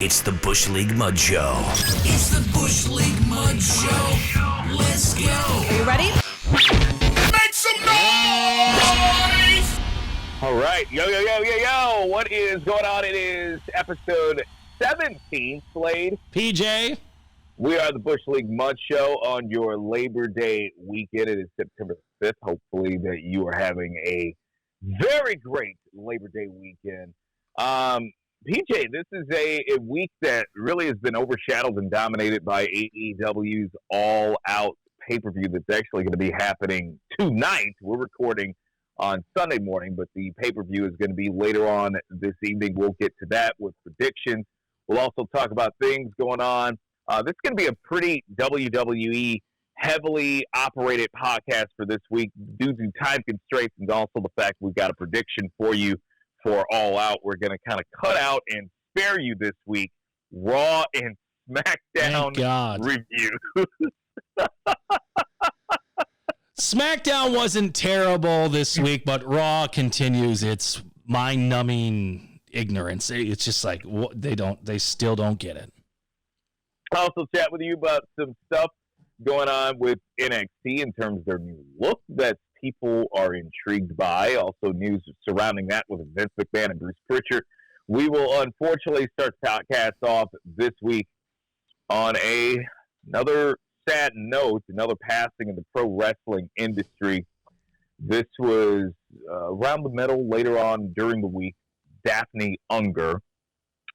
It's the Bush League Mud Show. It's the Bush League Mud Show. Let's go. Are you ready? Make some noise! All right. Yo. What is going on? It is episode 17, Slade. PJ. We are the Bush League Mud Show on your Labor Day weekend. It is September 5th. Hopefully that you are having a very great Labor Day weekend. PJ, this is a week that really has been overshadowed and dominated by AEW's All Out pay-per-view that's actually going to be happening tonight. We're recording on Sunday morning, but the pay-per-view is going to be later on this evening. We'll get to that with predictions. We'll also talk about things going on. This is going to be a pretty WWE heavily operated podcast for this week due to time constraints and also the fact we've got a prediction for you for All Out. We're going to kind of cut out and spare you this week Raw and SmackDown review. SmackDown wasn't terrible this week, but Raw continues its mind-numbing ignorance. It's just like they still don't get it. I'll also chat with you about some stuff going on with NXT in terms of their new look that people are intrigued by. Also news surrounding that with Vince McMahon and Bruce Pritchard. We will unfortunately start the podcast off this week on another sad note, another passing in the pro wrestling industry. This was around the middle, later on during the week, Daffney Unger.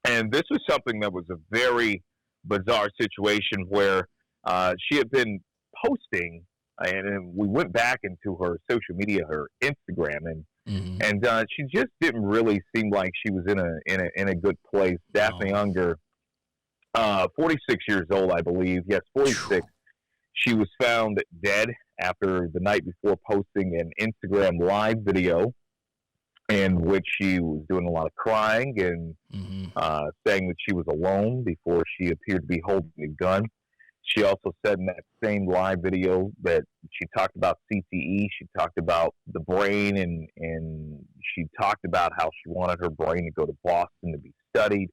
And this was something that was a very bizarre situation where she had been posting, and we went back into her social media, her Instagram, and she just didn't really seem like she was in a good place. Daffney Unger, 46 years old, I believe. Yes, 46. She was found dead after the night before posting an Instagram live video in which she was doing a lot of crying and saying that she was alone before she appeared to be holding a gun. She also said in that same live video that she talked about CTE. She talked about the brain, and she talked about how she wanted her brain to go to Boston to be studied.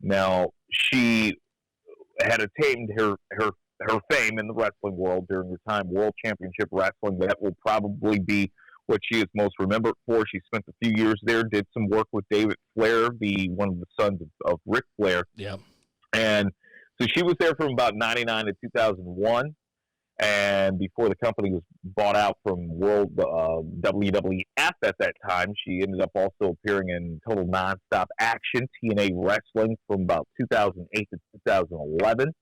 Now, she had attained her fame in the wrestling world during her time, World Championship Wrestling. That will probably be what she is most remembered for. She spent a few years there, did some work with David Flair, one of the sons of Ric Flair. Yeah. And so she was there from about 99 to 2001, and before the company was bought out from World WWF at that time, she ended up also appearing in Total Nonstop Action, TNA Wrestling, from about 2008 to 2011.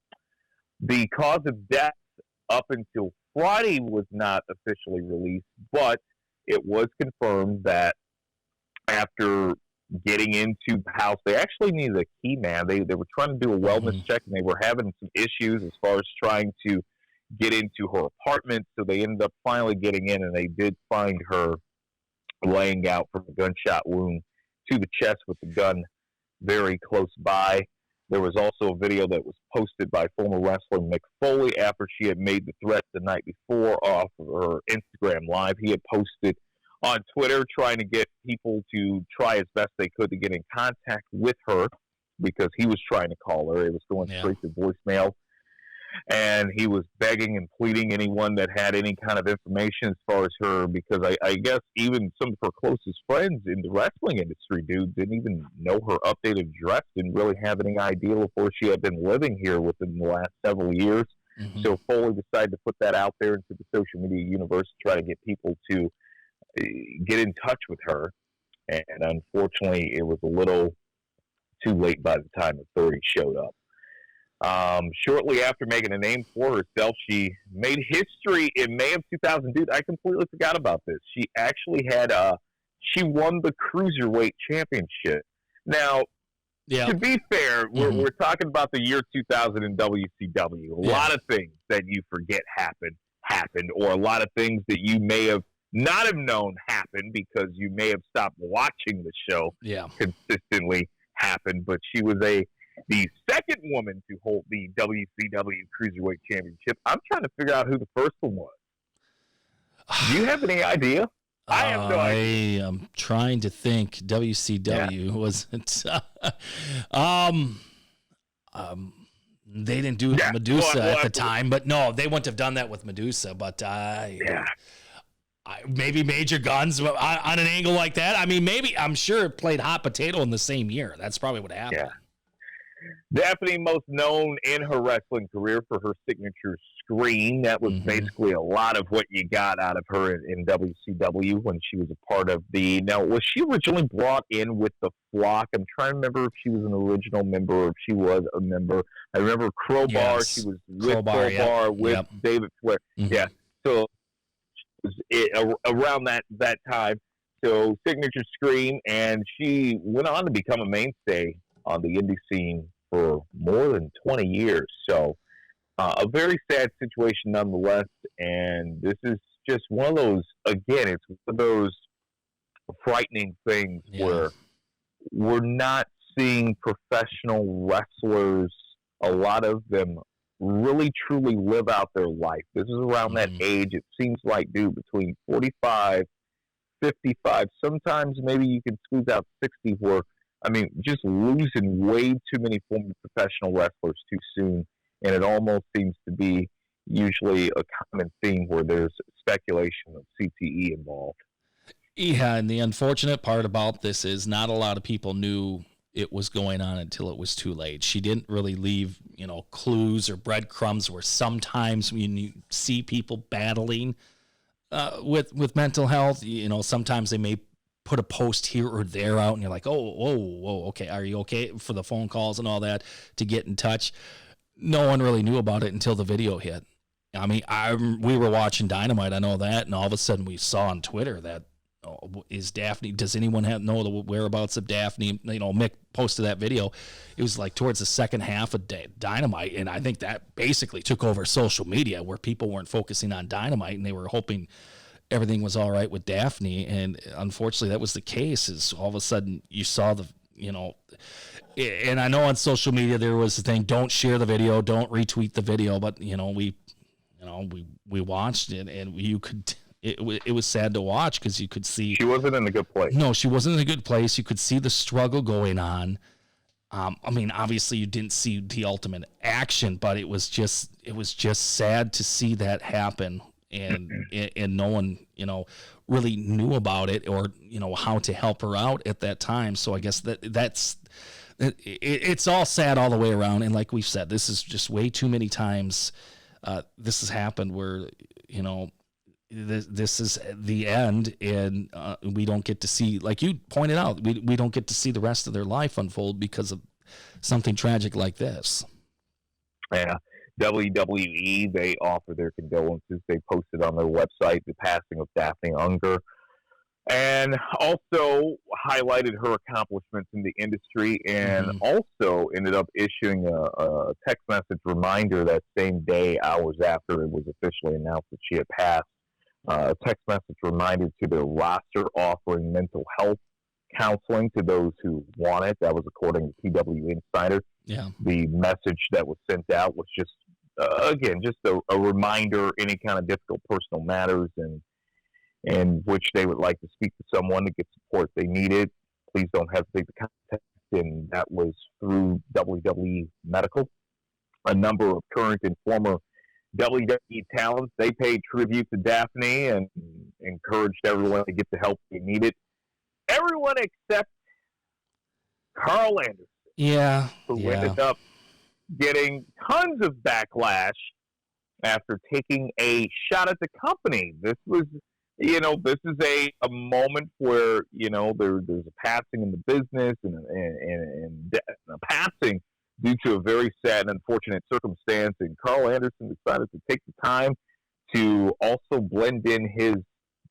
The cause of death up until Friday was not officially released, but it was confirmed that after getting into the house, they actually needed a key man. They were trying to do a wellness check, and they were having some issues as far as trying to get into her apartment. So they ended up finally getting in, and they did find her laying out from a gunshot wound to the chest with the gun very close by. There was also a video that was posted by former wrestler Mick Foley after she had made the threat the night before off of her Instagram Live. He had posted on Twitter trying to get people to try as best they could to get in contact with her because he was trying to call her. It was going straight to voicemail. And he was begging and pleading anyone that had any kind of information as far as her, because I guess even some of her closest friends in the wrestling industry, dude, didn't even know her updated address, didn't really have any idea of where she had been living here within the last several years. So Foley decided to put that out there into the social media universe to try to get people to get in touch with her. And unfortunately, it was a little too late by the time authorities showed up. Shortly after making a name for herself, she made history in May of 2000. Dude, I completely forgot about this. She actually had she won the Cruiserweight Championship. Now, to be fair, we're talking about the year 2000 in WCW. A lot of things that you forget happened, or a lot of things that you may have not have known happened because you may have stopped watching the show consistently happened. But she was the second woman to hold the WCW Cruiserweight Championship. I'm trying to figure out who the first one was. Do you have any idea? I have no idea. I'm trying to think. WCW wasn't. They didn't do it with Medusa at the time, but no, they wouldn't have done that with Medusa. But maybe Major Guns on an angle like that. I mean, maybe I'm sure it played hot potato in the same year. That's probably what happened. Yeah. Daffney, most known in her wrestling career for her signature scream. That was basically a lot of what you got out of her in WCW when she was a part of the. Now, was she originally brought in with the Flock? I'm trying to remember if she was an original member or if she was a member. I remember Crowbar. Yes. She was with Crowbar with David Flair. Yeah. So it was around that time. So signature scream, and she went on to become a mainstay on the indie scene for more than 20 years. So a very sad situation nonetheless. And this is just one of those, again, it's one of those frightening things where we're not seeing professional wrestlers, a lot of them really truly live out their life. This is around that age. It seems like, dude, between 45, 55, sometimes maybe you can squeeze out 60 where, I mean, just losing way too many former professional wrestlers too soon. And it almost seems to be usually a common theme where there's speculation of CTE involved. Yeah, and the unfortunate part about this is not a lot of people knew it was going on until it was too late. She didn't really leave, clues or breadcrumbs where sometimes when you see people battling with mental health, sometimes they may put a post here or there out and you're like, whoa, okay, are you okay, for the phone calls and all that to get in touch. No one really knew about it until the video hit. I mean, we were watching Dynamite, I know that, and all of a sudden we saw on Twitter that, is Daffney, does anyone know the whereabouts of Daffney? Mick posted that video. It was like towards the second half of Dynamite, and I think that basically took over social media where people weren't focusing on Dynamite and they were hoping everything was all right with Daffney, and unfortunately that was the case. Is all of a sudden you saw and I know on social media there was the thing, don't share the video, don't retweet the video, but we watched it and you could. It was sad to watch because you could see she wasn't in a good place. No, she wasn't in a good place. You could see the struggle going on. I mean, obviously you didn't see the ultimate action, but it was just sad to see that happen. And no one, really knew about it or, how to help her out at that time. So I guess it's all sad all the way around. And like we've said, this is just way too many times. This has happened where, this is the end, and we don't get to see, like you pointed out, we don't get to see the rest of their life unfold because of something tragic like this. Yeah. WWE, they offer their condolences. They posted on their website the passing of Daffney Unger and also highlighted her accomplishments in the industry and also ended up issuing a text message reminder that same day, hours after it was officially announced that she had passed. A text message reminder to their roster offering mental health counseling to those who want it. That was according to PW Insider. Yeah. The message that was sent out was just, again, just a reminder, any kind of difficult personal matters and which they would like to speak to someone to get support they needed. Please don't hesitate to contact. And that was through WWE Medical. A number of current and former WWE talents, they paid tribute to Daffney and encouraged everyone to get the help they needed. Everyone except Karl Anderson. Yeah. Who ended up getting tons of backlash after taking a shot at the company. This was, this is a moment where, there's a passing in the business and a passing due to a very sad and unfortunate circumstance. And Karl Anderson decided to take the time to also blend in his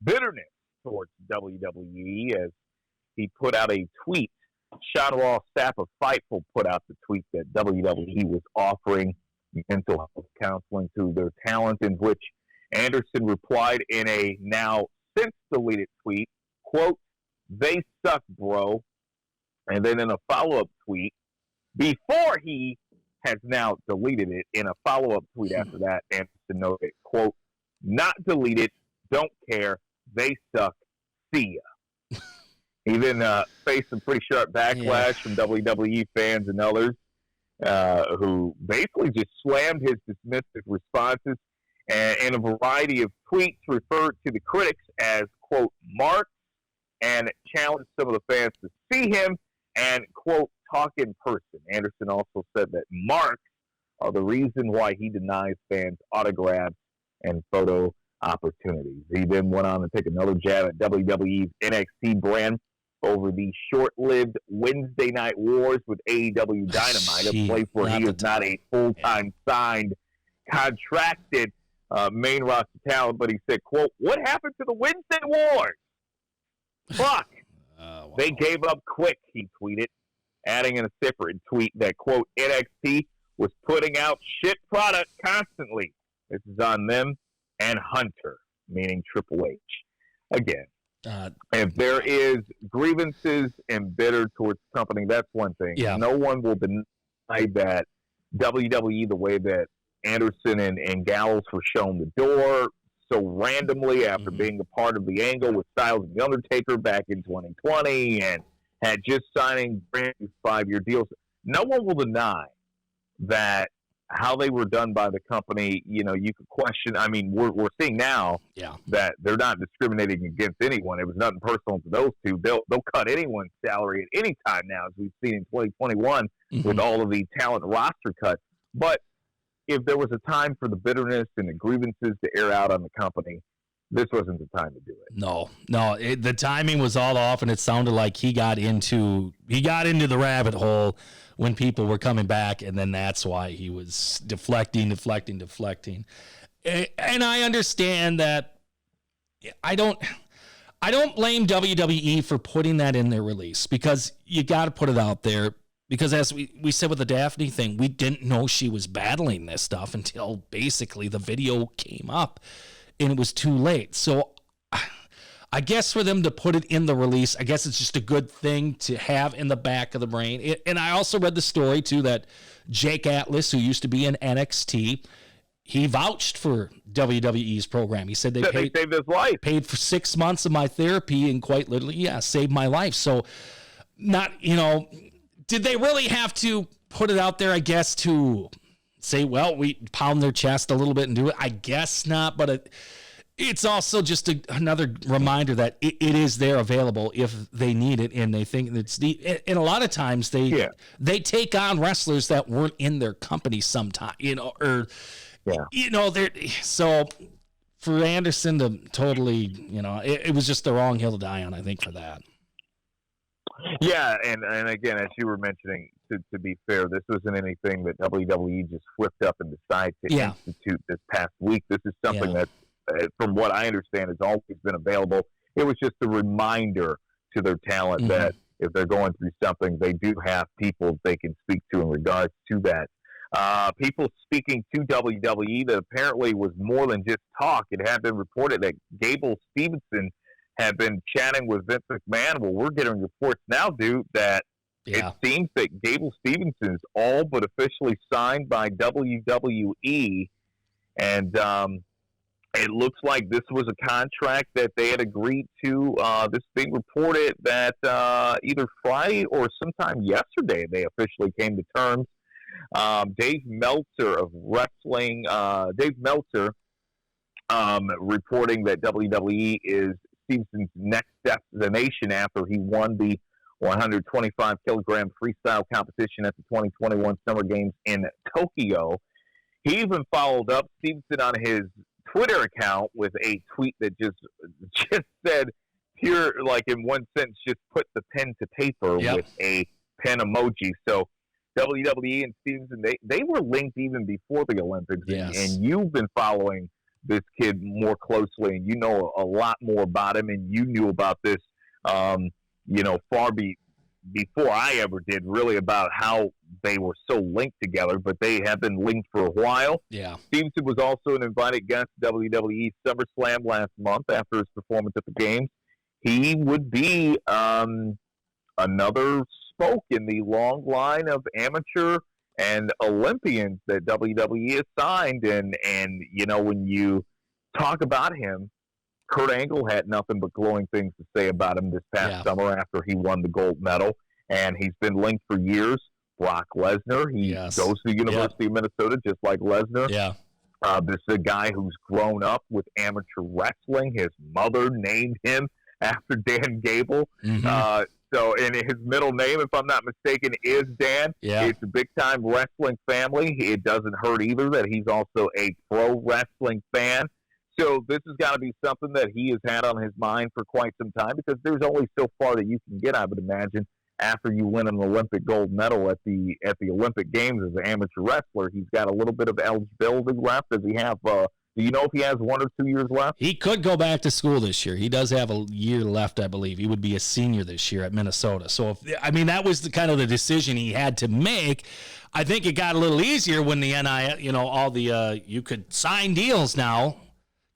bitterness towards WWE as he put out a tweet. Sean Ross staff of Fightful put out the tweet that WWE was offering mental health counseling to their talent, in which Anderson replied in a now since deleted tweet, quote, "They suck, bro." And then in a follow-up tweet, before he has now deleted it, in a follow-up tweet after that, Anderson noted, quote, "Not deleted, don't care, they suck, see ya." He then faced some pretty sharp backlash from WWE fans and others. who basically just slammed his dismissive responses and a variety of tweets referred to the critics as, quote, marks, and challenged some of the fans to see him and, quote, talk in person. Anderson also said that marks are the reason why he denies fans autographs and photo opportunities. He then went on to take another jab at WWE's NXT brand over the short-lived Wednesday Night Wars with AEW Dynamite, a place where he is not a full-time signed, contracted main roster talent. But he said, quote, what happened to the Wednesday Wars? Fuck. Wow. They gave up quick, he tweeted, adding in a separate tweet that, quote, NXT was putting out shit product constantly. This is on them and Hunter, meaning Triple H. Again, if there is grievances embittered towards the company, that's one thing. Yeah. No one will deny that WWE, the way that Anderson and Gallows were shown the door so randomly after being a part of the angle with Styles and The Undertaker back in 2020 and had just signing brand new 5-year deals. No one will deny that how they were done by the company, you could question. I mean, we're seeing now that they're not discriminating against anyone. It was nothing personal to those two. They'll cut anyone's salary at any time now, as we've seen in 2021 with all of the talent roster cuts. But if there was a time for the bitterness and the grievances to air out on the company, this wasn't the time to do it. No, the timing was all off, and it sounded like he got into the rabbit hole when people were coming back, and then that's why he was deflecting. And I understand that. I don't blame WWE for putting that in their release, because you got to put it out there. Because as we said with the Daffney thing, we didn't know she was battling this stuff until basically the video came up, and it was too late. So I guess for them to put it in the release, I guess it's just a good thing to have in the back of the brain. And I also read the story, too, that Jake Atlas, who used to be in NXT, he vouched for WWE's program. He said they saved his life. Paid for 6 months of my therapy and quite literally, saved my life. So did they really have to put it out there, I guess, to say, well, we pound their chest a little bit and do it? I guess not, but it's also just another reminder that it is there available if they need it and they think it's neat. And a lot of times they take on wrestlers that weren't in their company sometime, so for Anderson to totally, it was just the wrong hill to die on, I think, for that. Yeah, and again, as you were mentioning, to be fair, this wasn't anything that WWE just whipped up and decided to institute this past week. This is something that, from what I understand, has always been available. It was just a reminder to their talent that if they're going through something, they do have people they can speak to in regards to that. People speaking to WWE that apparently was more than just talk. It had been reported that Gable Steveson had been chatting with Vince McMahon. Well, we're getting reports now, dude, that it seems that Gable Steveson is all but officially signed by WWE. And it looks like this was a contract that they had agreed to. This being reported that either Friday or sometime yesterday they officially came to terms. Dave Meltzer of Wrestling, reporting that WWE is Stevenson's next destination after he won the 125-kilogram freestyle competition at the 2021 Summer Games in Tokyo. He even followed up Steveson on his Twitter account with a tweet that just said, here, like in one sentence, just put the pen to paper with a pen emoji. So WWE and Steveson, they were linked even before the Olympics. And you've been following this kid more closely, and you know a lot more about him, and you knew about this, far before I ever did, really, about how they were so linked together, but they have been linked for a while. Yeah. Steveson was also an invited guest to WWE SummerSlam last month after his performance at the Games. He would be another spoke in the long line of amateur and Olympians that WWE has signed. And when you talk about him, Kurt Angle had nothing but glowing things to say about him this past summer after he won the gold medal. And he's been linked for years Brock Lesnar. He goes to the University of Minnesota just like Lesnar. Yeah. This is a guy who's grown up with amateur wrestling. His mother named him after Dan Gable. Mm-hmm. And his middle name, if I'm not mistaken, is Dan. Yeah. It's a big-time wrestling family. It doesn't hurt either that he's also a pro wrestling fan. So this has got to be something that he has had on his mind for quite some time, because there's only so far that you can get, I would imagine, after you win an Olympic gold medal at the Olympic Games as an amateur wrestler. He's got a little bit of eligibility left. Does he have do you know if he has 1 or 2 years left? He could go back to school this year. He does have a year left, I believe. He would be a senior this year at Minnesota. So, that was the kind of the decision he had to make. I think it got a little easier when the NIL, all the you could sign deals now,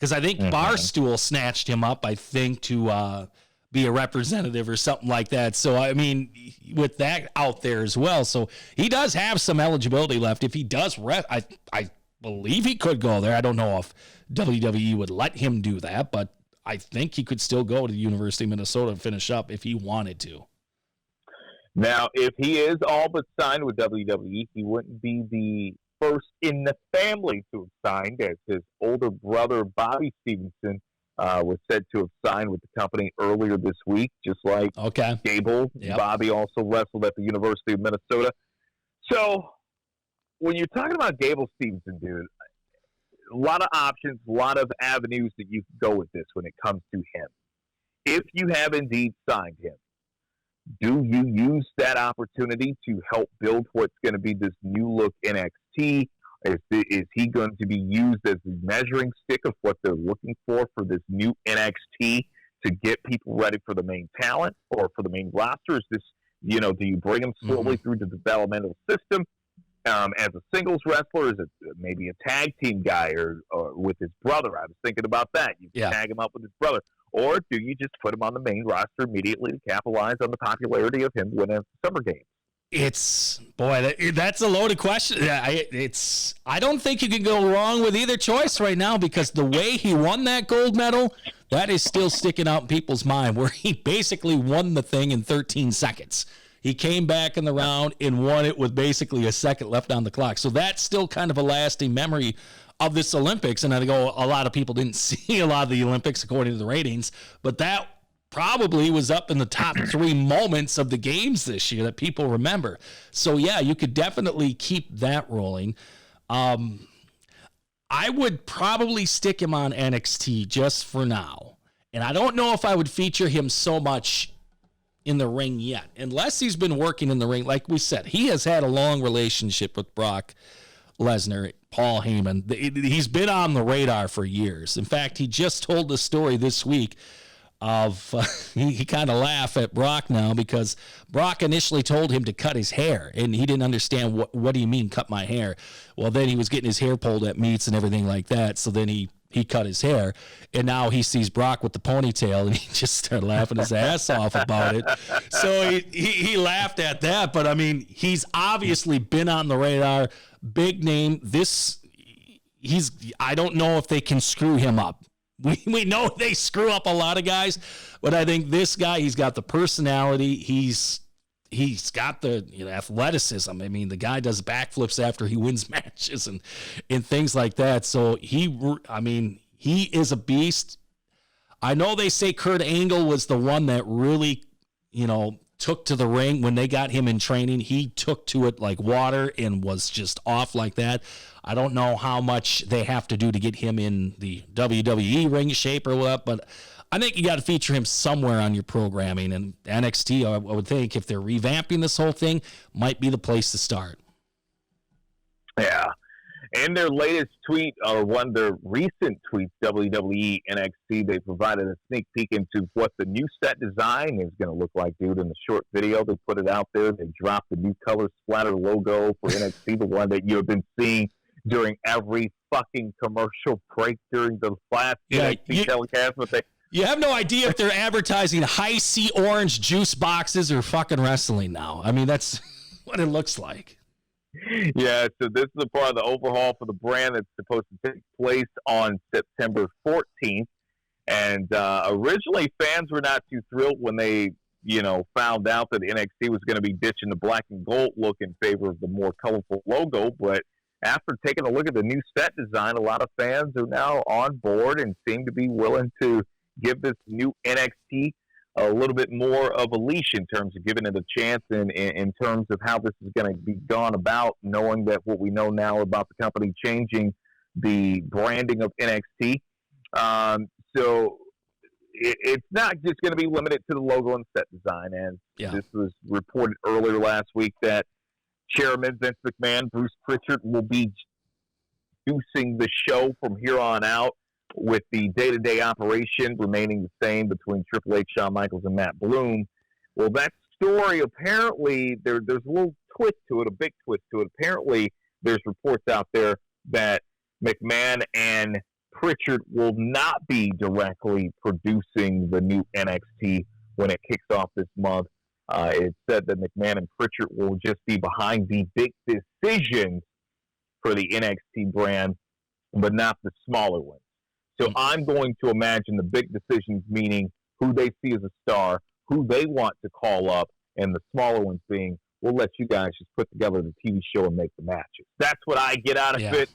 because I think Barstool snatched him up, I think, to be a representative or something like that. So, with that out there as well. So, he does have some eligibility left. If he does, I believe he could go there. I don't know if WWE would let him do that, but I think he could still go to the University of Minnesota and finish up if he wanted to. Now, if he is all but signed with WWE, he wouldn't be the first in the family to have signed, as his older brother, Bobby Steveson, was said to have signed with the company earlier this week, just like Gable. Yep. Bobby also wrestled at the University of Minnesota. So, when you're talking about Gable Steveson, dude, a lot of options, a lot of avenues that you can go with this when it comes to him. If you have indeed signed him, do you use that opportunity to help build what's going to be this new look NXT? Is he going to be used as the measuring stick of what they're looking for this new NXT to get people ready for the main talent or for the main roster? Is this, do you bring him slowly through the developmental system? As a singles wrestler, is it maybe a tag team guy or with his brother? I was thinking about that. You can tag him up with his brother. Or do you just put him on the main roster immediately to capitalize on the popularity of him winning Summer Games? That's a loaded question. I don't think you can go wrong with either choice right now, because the way he won that gold medal, that is still sticking out in people's mind, where he basically won the thing in 13 seconds. He came back in the round and won it with basically a second left on the clock. So that's still kind of a lasting memory of this Olympics. And I think a lot of people didn't see a lot of the Olympics according to the ratings, but that probably was up in the top 3 moments of the games this year that people remember. So, yeah, you could definitely keep that rolling. I would probably stick him on NXT just for now. And I don't know if I would feature him so much in the ring yet, unless he's been working in the ring. Like we said, he has had a long relationship with Brock Lesnar, Paul Heyman. He's been on the radar for years. In fact, he just told the story this week of he kind of laughed at Brock now, because Brock initially told him to cut his hair, and he didn't understand what do you mean cut my hair? Well, then he was getting his hair pulled at meets and everything like that. So then he cut his hair, and now he sees Brock with the ponytail, and he just started laughing his ass off about it. So he laughed at that, but he's obviously been on the radar, big name. I don't know if they can screw him up. We know they screw up a lot of guys, but I think this guy, he's got the personality. He's got the athleticism. The guy does backflips after he wins matches and things like that. So he is a beast. I know they say Kurt Angle was the one that really, took to the ring when they got him in training. He took to it like water and was just off like that. I don't know how much they have to do to get him in the WWE ring shape or what, but I think you got to feature him somewhere on your programming. And NXT, I would think, if they're revamping this whole thing, might be the place to start. Yeah. In their latest tweet, or one of their recent tweets, WWE NXT, they provided a sneak peek into what the new set design is going to look like, dude. In the short video, they put it out there. They dropped the new color splatter logo for NXT, the one that you have been seeing during every fucking commercial break during the last NXT telecast. But you have no idea if they're advertising high C orange juice boxes or fucking wrestling now. That's what it looks like. Yeah, so this is a part of the overhaul for the brand that's supposed to take place on September 14th. And originally, fans were not too thrilled when they found out that NXT was going to be ditching the black and gold look in favor of the more colorful logo. But after taking a look at the new set design, a lot of fans are now on board and seem to be willing to give this new NXT a little bit more of a leash in terms of giving it a chance and in terms of how this is going to be gone about, knowing that what we know now about the company changing the branding of NXT. So it's not just going to be limited to the logo and set design. And this was reported earlier last week that Chairman Vince McMahon, Bruce Pritchard, will be producing the show from here on out, with the day-to-day operation remaining the same between Triple H, Shawn Michaels, and Matt Bloom. Well, that story, apparently, there's a little twist to it, a big twist to it. Apparently, there's reports out there that McMahon and Pritchard will not be directly producing the new NXT when it kicks off this month. It said that McMahon and Pritchard will just be behind the big decisions for the NXT brand, but not the smaller ones. So I'm going to imagine the big decisions, meaning who they see as a star, who they want to call up, and the smaller ones being, we'll let you guys just put together the TV show and make the matches. That's what I get out of it.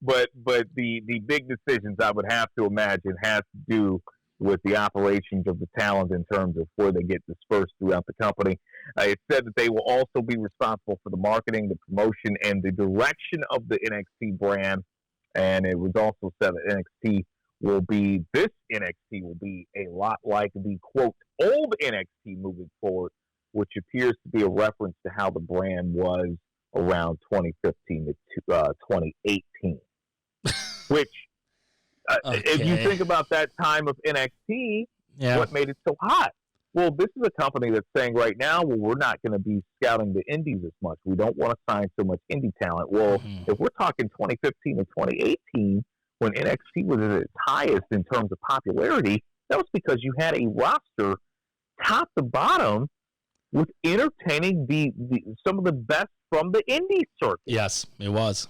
But the big decisions, I would have to imagine, has to do with the operations of the talent in terms of where they get dispersed throughout the company. It said that they will also be responsible for the marketing, the promotion, and the direction of the NXT brand. And it was also said that NXT will be a lot like the, quote, old NXT moving forward, which appears to be a reference to how the brand was around 2015 to 2018. Which, if you think about that time of NXT, what made it so hot? Well, this is a company that's saying right now, well, we're not going to be scouting the indies as much. We don't want to sign so much indie talent. Well, if we're talking 2015 and 2018, when NXT was at its highest in terms of popularity, that was because you had a roster top to bottom with entertaining some of the best from the indie circuit. Yes, it was.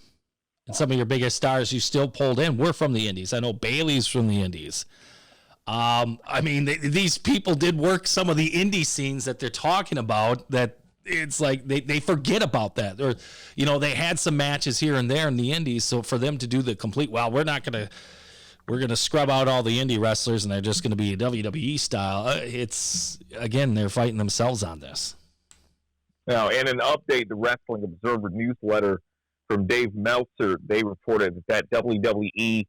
And some of your biggest stars you still pulled in were from the indies. I know Bailey's from the indies. I mean, these people did work some of the indie scenes that they're talking about, that it's like they forget about that. Or, they had some matches here and there in the indies. So for them to do the complete, we're going to scrub out all the indie wrestlers and they're just going to be a WWE style. It's, again, they're fighting themselves on this. Now, in an update, the Wrestling Observer newsletter from Dave Meltzer, they reported that WWE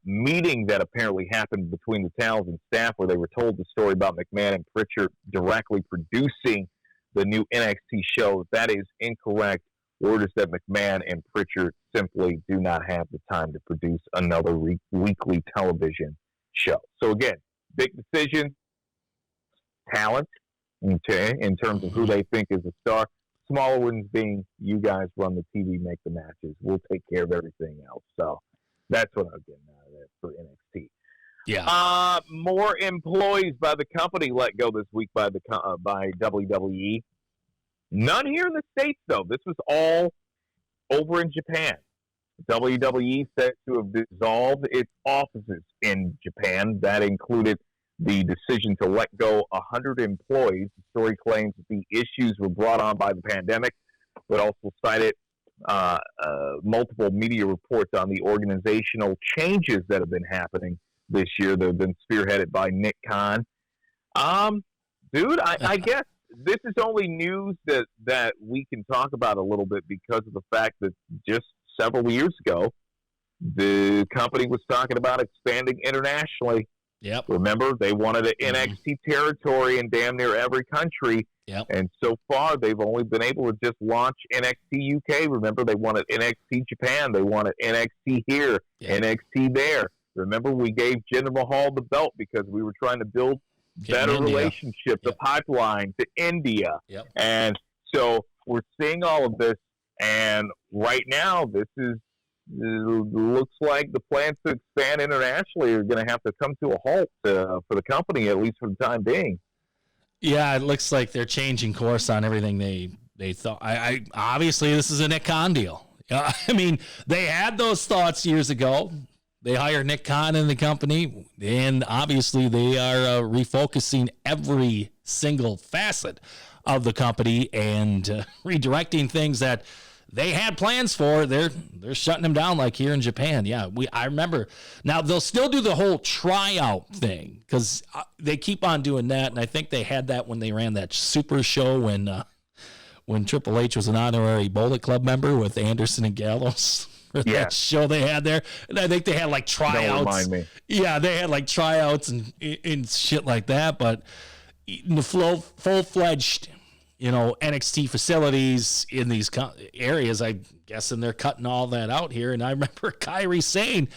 meeting that apparently happened between the talent and staff, where they were told the story about McMahon and Pritchard directly producing the new NXT show. That is incorrect. Word is that McMahon and Pritchard simply do not have the time to produce another weekly television show. So again, big decisions, talent, okay, in terms of who they think is a star. Smaller ones being, you guys run the TV, make the matches. We'll take care of everything else. So that's what I'm getting out of it for NXT. Yeah. More employees by the company let go this week by WWE. None here in the States, though. This was all over in Japan. WWE said to have dissolved its offices in Japan. That included the decision to let go 100 employees. The story claims that the issues were brought on by the pandemic, but also cited multiple media reports on the organizational changes that have been happening this year that have been spearheaded by Nick Khan. I guess this is only news that we can talk about a little bit because of the fact that just several years ago, the company was talking about expanding internationally. Yep. Remember, they wanted an NXT territory in damn near every country. Yep. And so far, they've only been able to just launch NXT UK. Remember, they wanted NXT Japan. They wanted NXT here, NXT there. Remember, we gave Jinder Mahal the belt because we were trying to build better relationships, the pipeline to India. Yep. And so we're seeing all of this. And right now, looks like the plans to expand internationally are going to have to come to a halt for the company, at least for the time being. Yeah, it looks like they're changing course on everything they thought. I obviously, this is a Nick Khan deal. I mean, they had those thoughts years ago. They hired Nick Khan in the company, and obviously they are refocusing every single facet of the company and redirecting things that they had plans for. They're shutting them down, like here in Japan. Yeah, I remember. Now they'll still do the whole tryout thing because they keep on doing that, and I think they had that when they ran that Super Show when Triple H was an honorary Bullet Club member with Anderson and Gallows. That show they had there, and I think they had like tryouts. Don't remind me. Yeah, they had like tryouts and shit like that. But the full-fledged, NXT facilities in these areas, I guess, and they're cutting all that out here. And I remember Kairi saying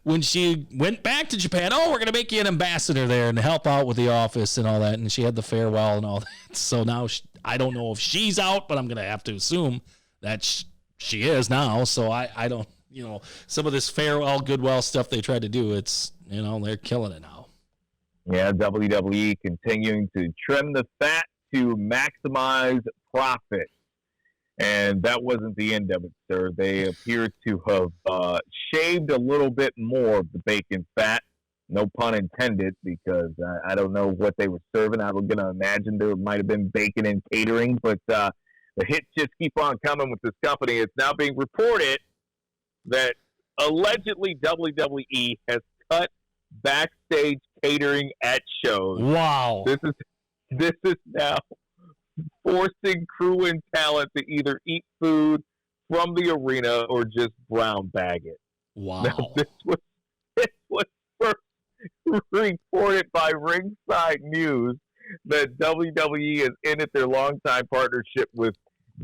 when she went back to Japan, "Oh, we're gonna make you an ambassador there and help out with the office and all that." And she had the farewell and all that. So now I don't know if she's out, but I'm gonna have to assume that she is now. So I don't, some of this farewell, goodwill stuff they tried to do, it's, they're killing it now. Yeah, WWE continuing to trim the fat to maximize profit. And that wasn't the end of it, sir. They appear to have shaved a little bit more of the bacon fat. No pun intended, because I don't know what they were serving. I'm going to imagine there might have been bacon and catering, but the hits just keep on coming with this company. It's now being reported that allegedly WWE has cut backstage catering at shows. Wow. This is now forcing crew and talent to either eat food from the arena or just brown bag it. Wow. Now, this was first reported by Ringside News that WWE has ended their longtime partnership with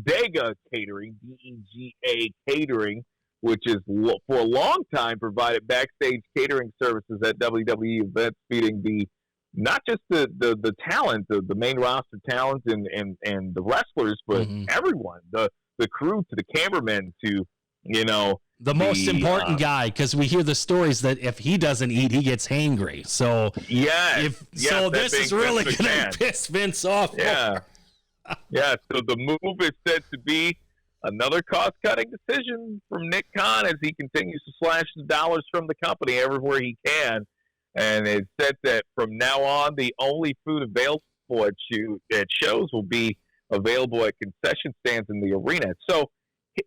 Dega Catering, D-E-G-A Catering, which is for a long time provided backstage catering services at WWE events, feeding not just the talent, the main roster talent and the wrestlers, but everyone, the crew to the cameramen to, the most important guy, because we hear the stories that if he doesn't eat, he gets hangry. So this is really going to piss Vince off. Yeah. Yeah, so the move is said to be another cost-cutting decision from Nick Khan as he continues to slash the dollars from the company everywhere he can. And it said that from now on, the only food available at shows will be available at concession stands in the arena. So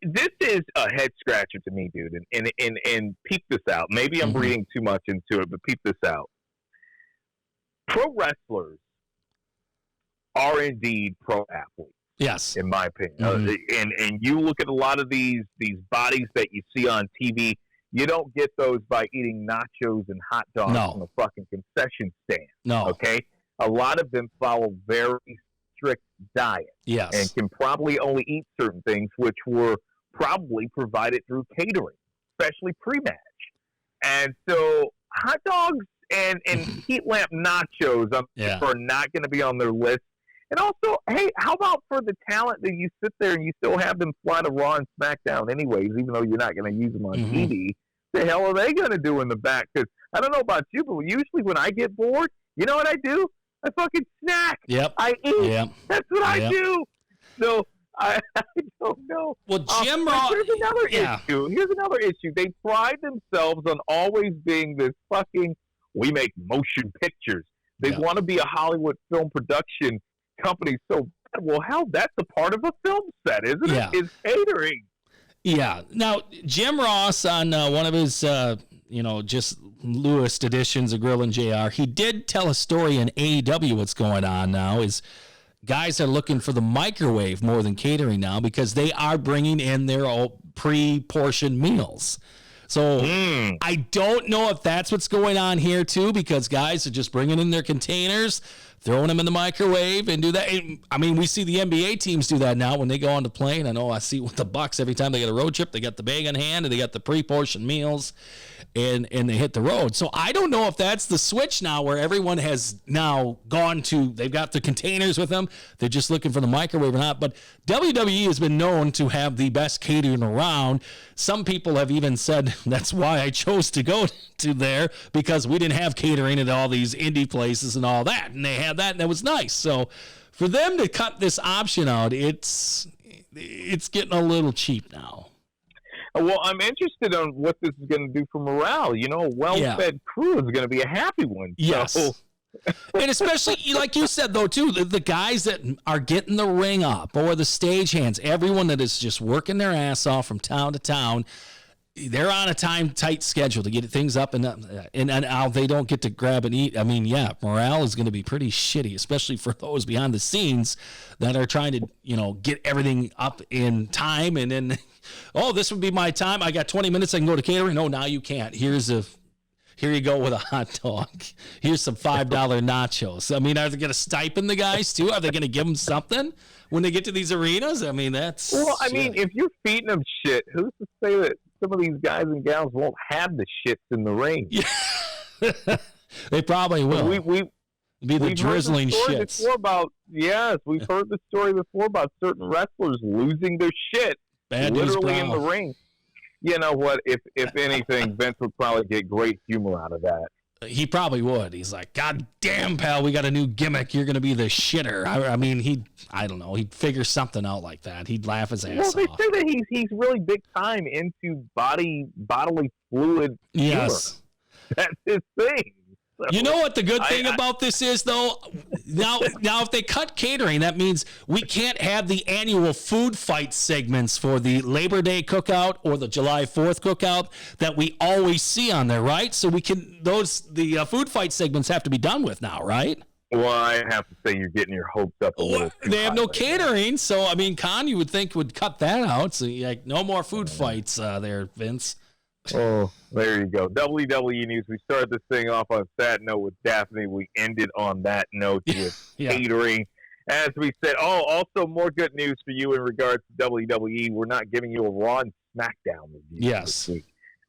this is a head-scratcher to me, dude. And peep this out. Maybe I'm reading too much into it, but peep this out. Pro wrestlers are indeed pro athletes. Yes, in my opinion. And you look at a lot of these bodies that you see on TV. You don't get those by eating nachos and hot dogs from a fucking concession stand. No, okay. A lot of them follow very strict diets. Yes, and can probably only eat certain things, which were probably provided through catering, especially pre-match. And so, hot dogs and heat lamp nachos, are not going to be on their list. And also, hey, how about for the talent that you sit there and you still have them fly to Raw and SmackDown anyways, even though you're not going to use them on TV? The hell are they going to do in the back? Because I don't know about you, but usually when I get bored, you know what I do? I fucking snack. Yep. I eat. Yep. That's what I do. So I don't know. Well, Jim Ross. Here's another issue. Here's another issue. They pride themselves on always being this fucking, we make motion pictures. They want to be a Hollywood film production company so bad. Well, hell, that's a part of a film set, isn't it? Is catering. Yeah. Now, Jim Ross on one of his, just Lewis editions of Grill and JR, he did tell a story in AEW. What's going on now is guys are looking for the microwave more than catering now because they are bringing in their pre-portioned meals. So I don't know if that's what's going on here too, because guys are just bringing in their containers, throwing them in the microwave and do that. I mean, we see the NBA teams do that now when they go on the plane. I know I see with the Bucks every time they get a road trip, they got the bag in hand and they got the pre-portioned meals and they hit the road. So I don't know if that's the switch now where everyone has now gone to, they've got the containers with them. They're just looking for the microwave or not. But WWE has been known to have the best catering around. Some people have even said that's why I chose to go to there, because we didn't have catering at all these indie places and all that. And they had that, and that was nice. So for them to cut this option out, it's getting a little cheap now. Well, I'm interested on what this is going to do for morale. You know, a well-fed crew is going to be a happy one. Yes. So And especially, like you said, though, too, the guys that are getting the ring up or the stagehands, everyone that is just working their ass off from town to town, they're on a tight schedule to get things up, and now they don't get to grab and eat. I mean, yeah, morale is going to be pretty shitty, especially for those behind the scenes that are trying to, get everything up in time. And then, oh, this would be my time. I got 20 minutes. I can go to catering. No, now you can't. Here you go with a hot dog. Here's some $5 nachos. I mean, are they going to stipend the guys too? Are they going to give them something when they get to these arenas? I mean, that's well. I mean, if you're feeding them shit, who's to say that some of these guys and gals won't have the shits in the ring? Yeah. They probably will. We've the drizzling shits. We've heard the story before about certain wrestlers losing their shit literally in the ring. You know what? If anything, Vince would probably get great humor out of that. He probably would. He's like, God damn, pal, we got a new gimmick. You're going to be the shitter. I mean, I don't know. He'd figure something out like that. He'd laugh his ass off. Well, they say that he's really big time into bodily fluid humor. Yes. That's his thing. So, you know what the good thing about this is, though? Now, if they cut catering, that means we can't have the annual food fight segments for the Labor Day cookout or the July 4th cookout that we always see on there, right? So the food fight segments have to be done with now, right? Well, I have to say you're getting your hopes up a little. They have no catering, so I mean, Khan, you would think would cut that out. So like, no more food fights there, Vince. Oh, there you go. WWE News. We started this thing off on a sad note with Daffney. We ended on that note with catering. As we said, also more good news for you in regards to WWE. We're not giving you a Raw and SmackDown review this week.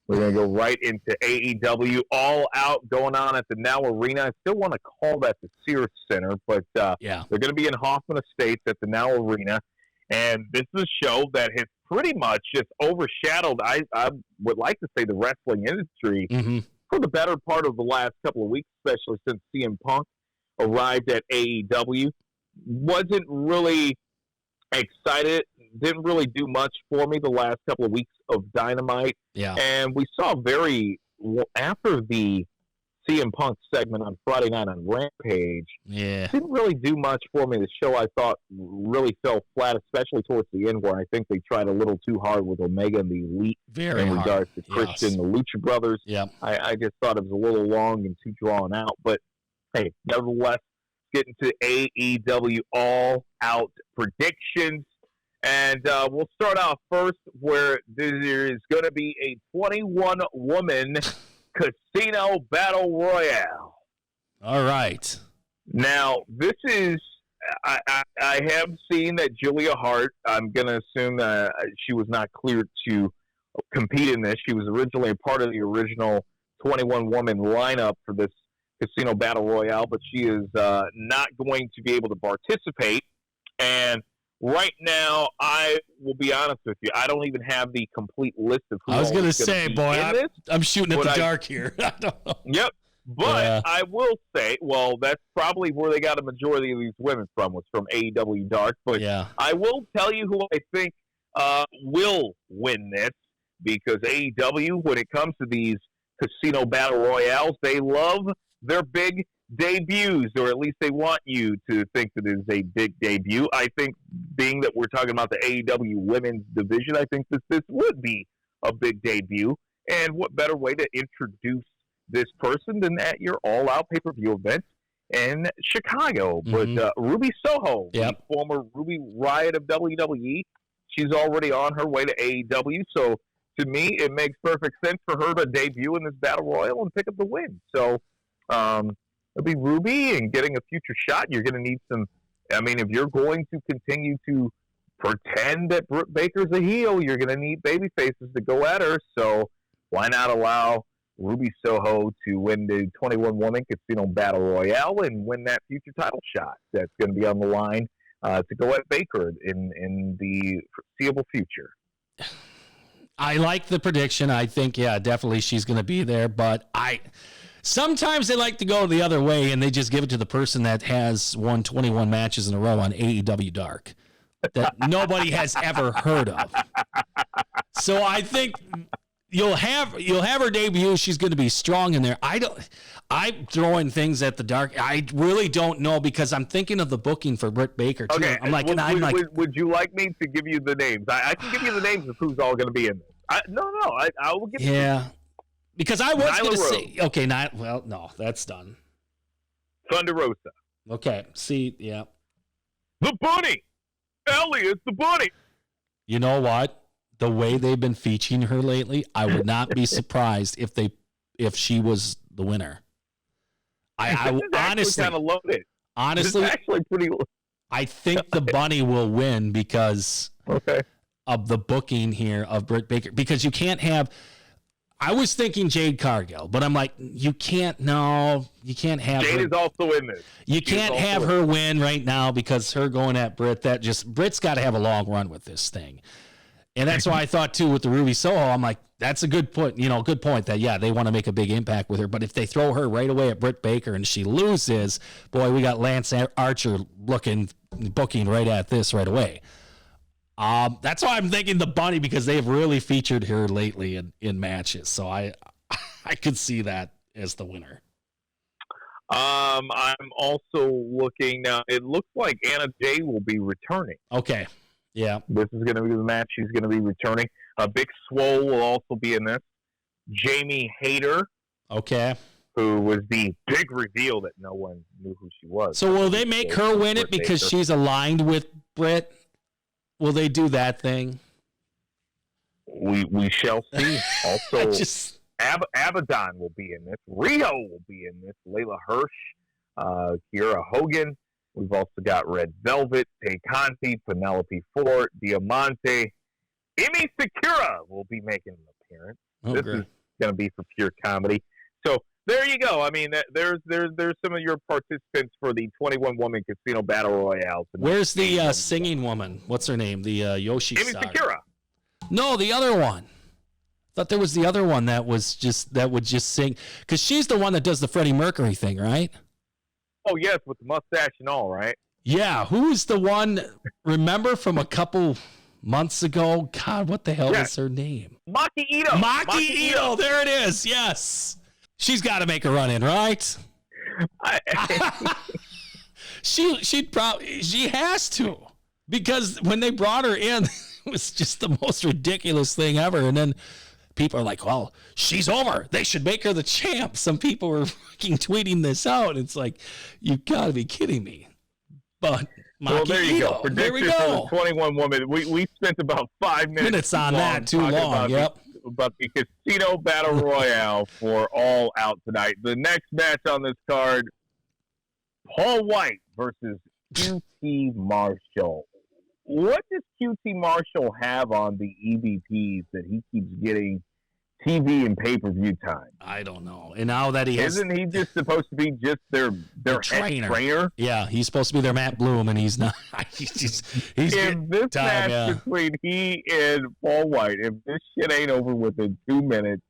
We're going to go right into AEW All Out going on at the Now Arena. I still want to call that the Sears Center, but they're going to be in Hoffman Estates at the Now Arena. And this is a show that has pretty much just overshadowed, I would like to say, the wrestling industry for the better part of the last couple of weeks, especially since CM Punk arrived at AEW. Wasn't really excited, didn't really do much for me the last couple of weeks of Dynamite. Yeah. And we saw after the CM Punk segment on Friday night on Rampage, didn't really do much for me. The show, I thought, really fell flat, especially towards the end, where I think they tried a little too hard with Omega and the Elite regards to Christian, the Lucha Brothers. Yeah. I just thought it was a little long and too drawn out. But, hey, nevertheless, getting to AEW All Out predictions. And we'll start out first where there is going to be a 21-woman Casino Battle Royale. All right. Now, this is, I have seen that Julia Hart, I'm going to assume that she was not cleared to compete in this. She was originally a part of the original 21-woman lineup for this Casino Battle Royale, but she is not going to be able to participate. And right now, I will be honest with you, I don't even have the complete list of who I was going to say, boy, I'm shooting at the dark here. I don't know. Yep. But I will say, well, that's probably where they got a majority of these women from, was from AEW Dark. But I will tell you who I think will win this, because AEW, when it comes to these Casino Battle Royales, they love their big debuts, or at least they want you to think that it is a big debut. I think, being that we're talking about the AEW women's division, I think this would be a big debut. And what better way to introduce this person than at your all-out pay-per-view event in Chicago? But Ruby Soho, the former Ruby Riott of WWE, she's already on her way to AEW. So to me, it makes perfect sense for her to debut in this Battle Royal and pick up the win. So it'll be Ruby, and getting a future shot, you're going to need some. I mean, if you're going to continue to pretend that Britt Baker's a heel, you're going to need baby faces to go at her. So why not allow Ruby Soho to win the 21-woman Casino Battle Royale and win that future title shot that's going to be on the line to go at Baker in the foreseeable future? I like the prediction. I think, definitely she's going to be there. But sometimes they like to go the other way, and they just give it to the person that has won 21 matches in a row on AEW Dark that nobody has ever heard of. So I think you'll have her debut. She's going to be strong in there. I'm throwing things at the dark. I really don't know because I'm thinking of the booking for Britt Baker too. Okay, I'm like, would you like me to give you the names? I can give you the names of who's all going to be in this. I will give you. Yeah, because I was going to say, okay, no, that's done. Thunder Rosa. Okay, see, yeah. The Bunny. Elliot the Bunny. You know what? The way they've been featuring her lately, I would not be surprised if she was the winner. I honestly kind of loaded. Honestly, it's actually pretty. I think the Bunny will win because of the booking here of Britt Baker. Because you can't have. I was thinking Jade Cargill, but I'm like, you can't. No, you can't have. Jade is also in this. You can't have her win right now because her going at Britt. Britt's got to have a long run with this thing. And that's why I thought, too, with the Ruby Soho, I'm like, that's a good point. Good point that, yeah, they want to make a big impact with her. But if they throw her right away at Britt Baker and she loses, boy, we got Lance Archer booking right at this right away. That's why I'm thinking the Bunny because they've really featured her lately in matches. So I could see that as the winner. I'm also looking now. It looks like Anna Jay will be returning. Okay. Yeah. This is going to be the match. She's going to be returning. Big Swole will also be in this. Jamie Hayter. Okay. Who was the big reveal that no one knew who she was. So will they make her win it because she's aligned with Britt? Will they do that thing? We shall see. Also, Abaddon will be in this. Rio will be in this. Layla Hirsch. Kiera Hogan. We've also got Red Velvet, Tay Conti, Penelope Ford, Diamante. Emi Sakura will be making an appearance. This is going to be for pure comedy. So there you go. I mean, there's some of your participants for the 21-woman Casino Battle Royale. Where's the singing woman? What's her name? The Yoshi Emi Sakura. No, the other one. Thought there was the other one that would just sing because she's the one that does the Freddie Mercury thing, right? Oh, yes, with the mustache and all, right? Yeah, who's the one, remember from a couple months ago? God, what the hell is her name? Maki Ito. Maki Ito, there it is, yes. She's got to make a run in, right? She has to. Because when they brought her in, it was just the most ridiculous thing ever. And then people are like, well, she's over. They should make her the champ. Some people were fucking tweeting this out. It's like, you got to be kidding me. But well, there you go. There we go. For the 21-woman. We spent about 5 minutes on that. Too long. About the Casino Battle Royale for All Out tonight. The next match on this card, Paul White versus QT Marshall. What does QT Marshall have on the EVPs that he keeps getting TV and pay-per-view time? I don't know. And now that isn't he just supposed to be just their trainer? Yeah, he's supposed to be their Matt Bloom, and he's not. he's in this match between he and Paul White, if this shit ain't over within 2 minutes,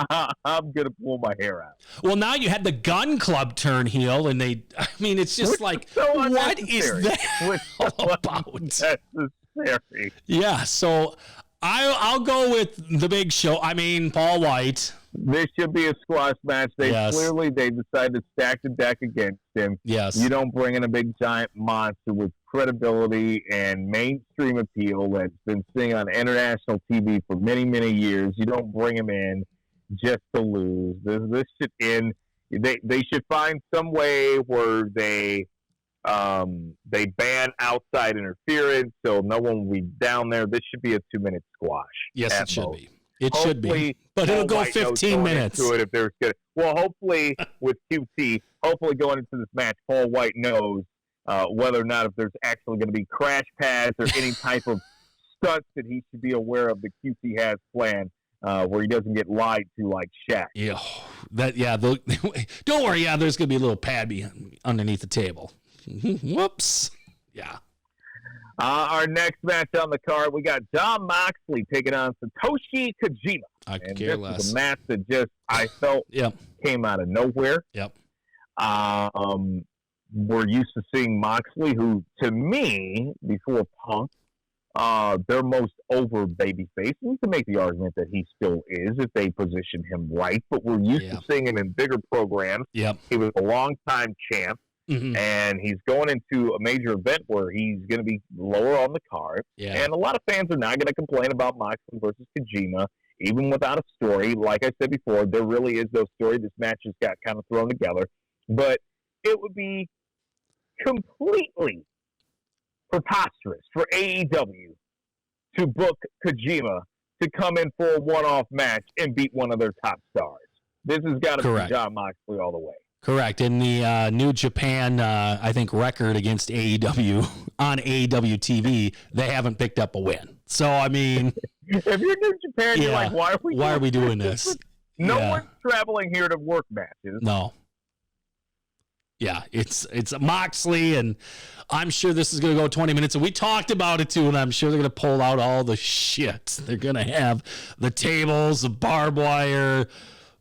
I'm gonna pull my hair out. Well, now you had the Gun Club turn heel, and it's just what is that all about? Necessary. Yeah, so I'll go with the Big Show. I mean, Paul White. This should be a squash match. They decided to stack the deck against him. Yes. You don't bring in a big giant monster with credibility and mainstream appeal that's been seen on international TV for many, many years. You don't bring him in just to lose. This should end. They should find some way where they ban outside interference, so no one will be down there. This should be a 2-minute squash. Yes, it should be. It should be, but it'll go 15 minutes. If there's good. Well, hopefully with QT, going into this match, Paul White knows whether or not if there's actually going to be crash pads or any type of stunts that he should be aware of that QT has planned. Where he doesn't get lied to like Shaq. Yeah, don't worry. Yeah, there's gonna be a little pad underneath the table. Whoops. Yeah. Our next match on the card, we got Jon Moxley taking on Satoshi Kojima. I could care less. This is a match that I felt came out of nowhere. Yep. We're used to seeing Moxley, who to me before Punk their most over babyface. We can make the argument that he still is if they position him right, but we're used to seeing him in bigger programs. Yep. He was a long-time champ, and he's going into a major event where he's going to be lower on the card. Yeah. And a lot of fans are not going to complain about Moxley versus Kojima, even without a story. Like I said before, there really is no story. This match just got kind of thrown together. But it would be completely preposterous for AEW to book Kojima to come in for a one-off match and beat one of their top stars. This has got to be Jon Moxley all the way. Correct. In the New Japan, I think, record against AEW on AEW TV, they haven't picked up a win. So, I mean... if you're New Japan, you're like, why are we doing this? No one's traveling here to work matches. No. Yeah, it's Moxley, and I'm sure this is going to go 20 minutes. And we talked about it, too, and I'm sure they're going to pull out all the shit. They're going to have the tables, the barbed wire,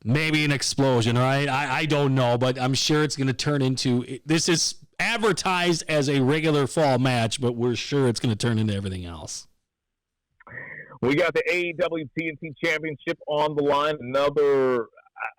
maybe an explosion, right? I don't know, but I'm sure it's going to turn into... This is advertised as a regular fall match, but we're sure it's going to turn into everything else. We got the AEW TNT Championship on the line.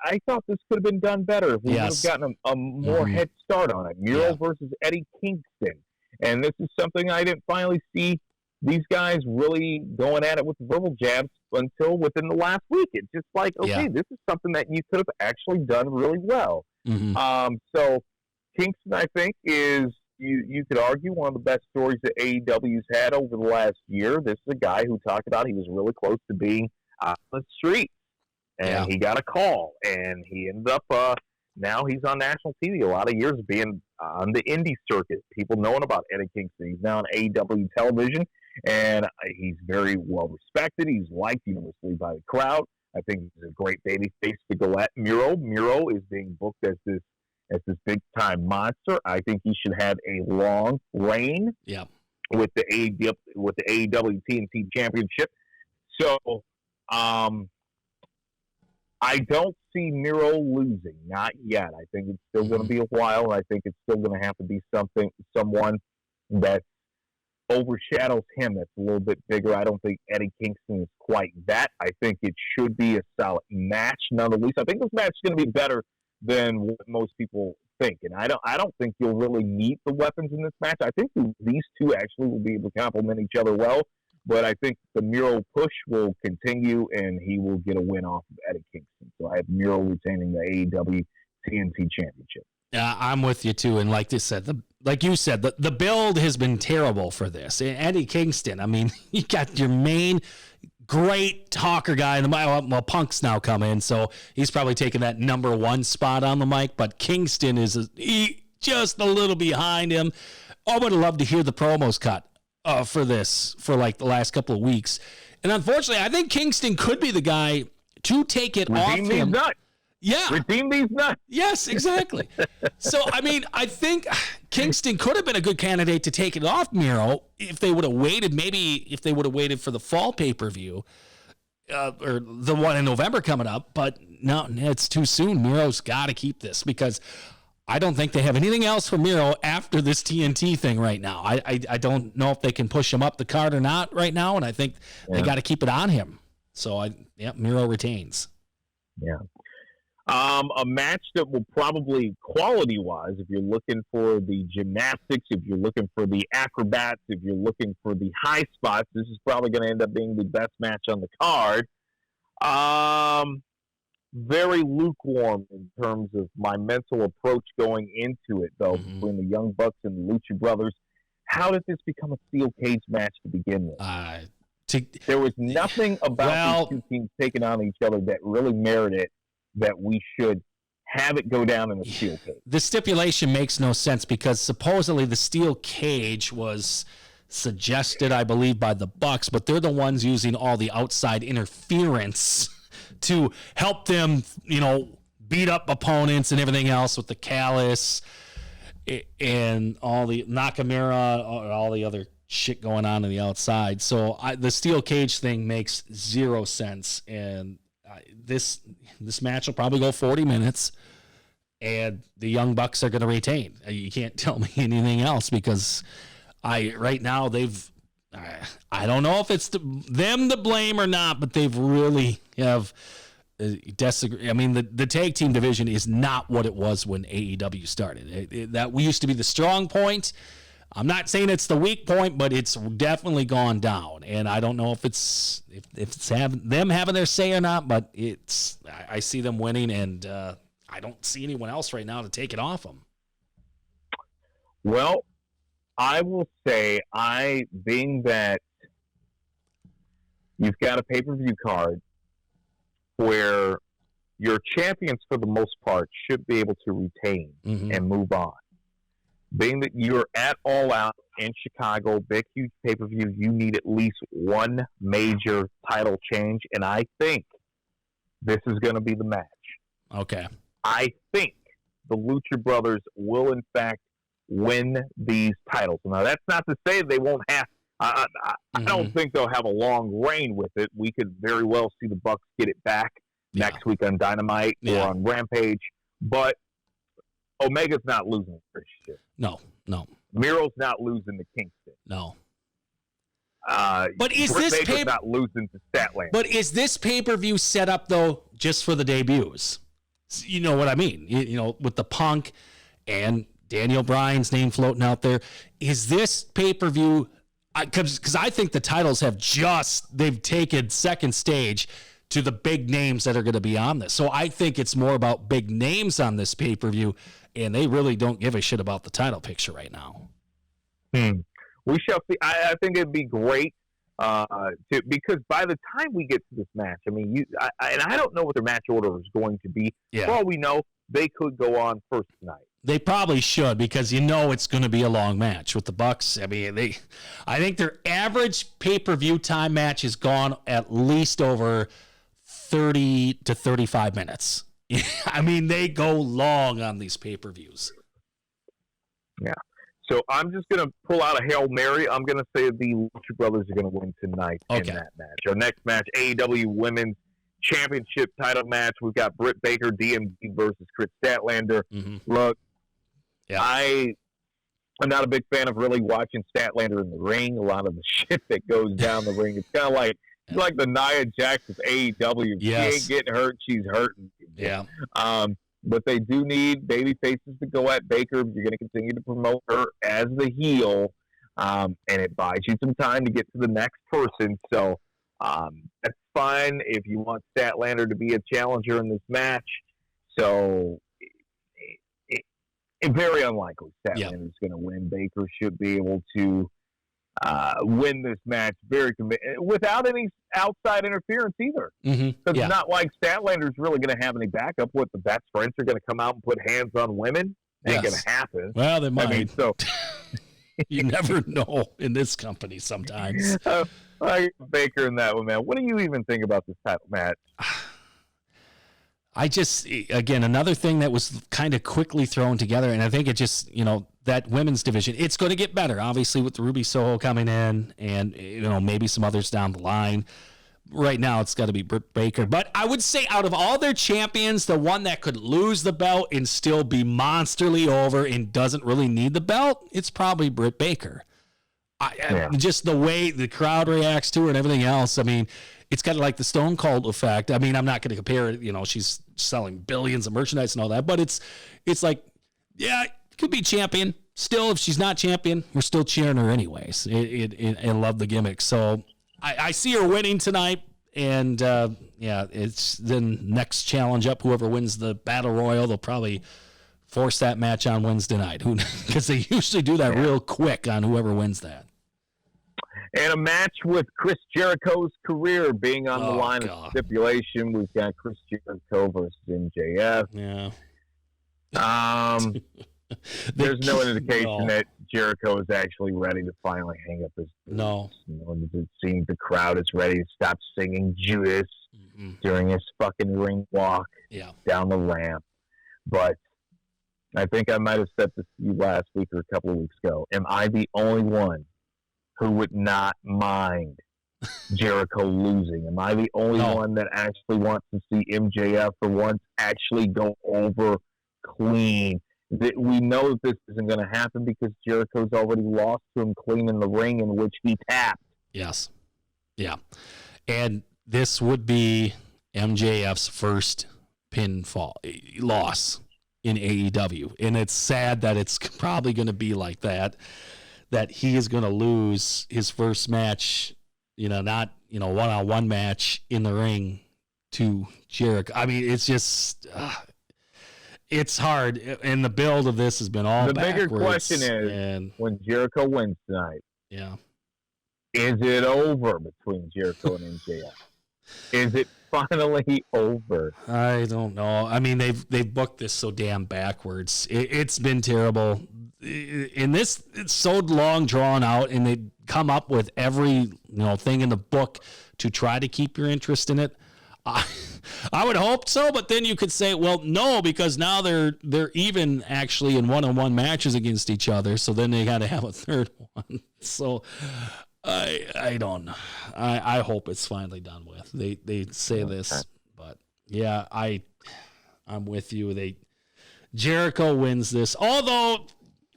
I thought this could have been done better if we would have gotten a more head start on it. Miro versus Eddie Kingston. And this is something I didn't finally see these guys really going at it with verbal jabs until within the last week. It's just like, this is something that you could have actually done really well. So Kingston, I think, is, you could argue, one of the best stories that AEW's had over the last year. This is a guy who talked about he was really close to being on the street. And he got a call, and he ended up, now he's on national TV. A lot of years being on the indie circuit, people knowing about Eddie Kingston. He's now on AEW television, and he's very well respected. He's liked universally by the crowd. I think he's a great baby face to go at. Miro is being booked as this big-time monster. I think he should have a long reign with the AEW TNT Championship. So, I don't see Miro losing, not yet. I think it's still going to be a while, and I think it's still going to have to be someone that overshadows him that's a little bit bigger. I don't think Eddie Kingston is quite that. I think it should be a solid match, none the least. I think this match is going to be better than what most people think, and I don't think you'll really need the weapons in this match. I think these two actually will be able to complement each other well. But I think the Miro push will continue, and he will get a win off of Eddie Kingston. So I have Miro retaining the AEW TNT Championship. Yeah, I'm with you, too. And like you said, the build has been terrible for this. Eddie Kingston, I mean, you got your main great talker guy in the mic. Well, Punk's now come in, so he's probably taking that number one spot on the mic. But Kingston is just a little behind him. I would have loved to hear the promos cut for this for like the last couple of weeks. And unfortunately, I think Kingston could be the guy to take it off him. Redeem these nuts. Yeah. Redeem these nuts. Yes, exactly. So, I mean, I think Kingston could have been a good candidate to take it off Miro if they would have waited, maybe if they would have waited for the fall pay-per-view or the one in November coming up. But no, it's too soon. Miro's got to keep this because I don't think they have anything else for Miro after this TNT thing right now. I don't know if they can push him up the card or not right now, and I think they got to keep it on him. So, Miro retains. Yeah. A match that will probably, quality-wise, if you're looking for the gymnastics, if you're looking for the acrobats, if you're looking for the high spots, this is probably going to end up being the best match on the card. Very lukewarm in terms of my mental approach going into it, though, between the Young Bucks and the Lucha Brothers. How did this become a steel cage match to begin with? There was nothing about these two teams taking on each other that really merited that we should have it go down in a steel cage. The stipulation makes no sense because supposedly the steel cage was suggested, I believe, by the Bucks, but they're the ones using all the outside interference to help them, beat up opponents and everything else with the callus and all the Nakamura, all the other shit going on the outside. So the steel cage thing makes zero sense. And this match will probably go 40 minutes and the Young Bucks are going to retain. You can't tell me anything else because right now they've I don't know if it's them to blame or not, but they've really have disagree. I mean, the tag team division is not what it was when AEW started. That we used to be the strong point. I'm not saying it's the weak point, but it's definitely gone down. And I don't know if it's them having their say or not, but I see them winning, and I don't see anyone else right now to take it off them. Well, I will say, being that you've got a pay-per-view card where your champions, for the most part, should be able to retain and move on. Being that you're at All Out in Chicago, big, huge pay-per-view, you need at least one major title change, and I think this is going to be the match. Okay. I think the Lucha Brothers will, in fact, win these titles. Now, that's not to say they won't have. I don't think they'll have a long reign with it. We could very well see the Bucks get it back next week on Dynamite or on Rampage, but Omega's not losing for shit. No. Miro's not losing to Kingston. No. But is Britt this Baker's not losing to Statlander? But is this pay-per-view set up though just for the debuts? You know what I mean? You know, with the Punk and Daniel Bryan's name floating out there. Is this pay-per-view? Because I think the titles they've taken second stage to the big names that are going to be on this. So I think it's more about big names on this pay-per-view, and they really don't give a shit about the title picture right now. We shall see. I think it'd be great because by the time we get to this match, I mean, I don't know what their match order is going to be. Yeah. For all we know, they could go on first tonight. They probably should, because it's going to be a long match with the Bucks. I mean, I think their average pay-per-view time match has gone at least over 30 to 35 minutes. I mean, they go long on these pay-per-views. Yeah. So I'm just going to pull out a Hail Mary. I'm going to say the Lucha Brothers are going to win tonight in that match. Our next match, AEW Women's Championship title match. We've got Britt Baker, DMD versus Chris Statlander. Look, I'm not a big fan of really watching Statlander in the ring. A lot of the shit that goes down the ring. It's kind of like the Nia Jax of AEW. Yes. She ain't getting hurt. She's hurting. Yeah. But they do need baby faces to go at Baker. You're going to continue to promote her as the heel, and it buys you some time to get to the next person. So that's fine if you want Statlander to be a challenger in this match. So it's very unlikely Statlander's going to win. Baker should be able to win this match without any outside interference either. Because it's not like Statlander's really going to have any backup. What, the best friends are going to come out and put hands on women? Ain't going to happen. Well, they might. I mean, so you never know in this company sometimes. Baker and that one, man. What do you even think about this title match? Again, another thing that was kind of quickly thrown together, and I think it just, that women's division, it's going to get better, obviously, with Ruby Soho coming in and, maybe some others down the line. Right now, it's got to be Britt Baker. But I would say out of all their champions, the one that could lose the belt and still be monsterly over and doesn't really need the belt, it's probably Britt Baker. Just the way the crowd reacts to her and everything else, I mean, it's kind of like the Stone Cold effect. I mean, I'm not going to compare it. She's selling billions of merchandise and all that, but it's like, could be champion. Still, if she's not champion, we're still cheering her anyways. I love the gimmick. So I see her winning tonight, and it's then next challenge up. Whoever wins the Battle Royal, they'll probably force that match on Wednesday night, because they usually do that real quick on whoever wins that. And a match with Chris Jericho's career being on the line of stipulation. We've got Chris Jericho versus MJF. Yeah. There's no indication that Jericho is actually ready to finally hang up his boots. No. It seems the crowd is ready to stop singing Judas during his fucking ring walk down the ramp. But I think I might have said this to you last week or a couple of weeks ago. Am I the only one who would not mind Jericho losing? Am I the only one that actually wants to see MJF for once actually go over clean We know that this isn't going to happen because Jericho's already lost to him clean in the ring in which he tapped. Yes. Yeah. And this would be MJF's first pinfall loss in AEW. And it's sad that it's probably going to be like that he is going to lose his first match, not, one-on-one match in the ring to Jericho. I mean, it's just, it's hard. And the build of this has been all the backwards. Bigger question is, when Jericho wins tonight, yeah, is it over between Jericho and MJF? Is it finally over? I don't know. I mean, they've booked this so damn backwards. It's been terrible. In this, it's so long drawn out, and they come up with every thing in the book to try to keep your interest in it. I would hope so, but then you could say, well, no, because now they're even actually in one-on-one matches against each other. So then they got to have a third one. So I don't know. I hope it's finally done with. They say this, but yeah, I'm with you. Jericho wins this, although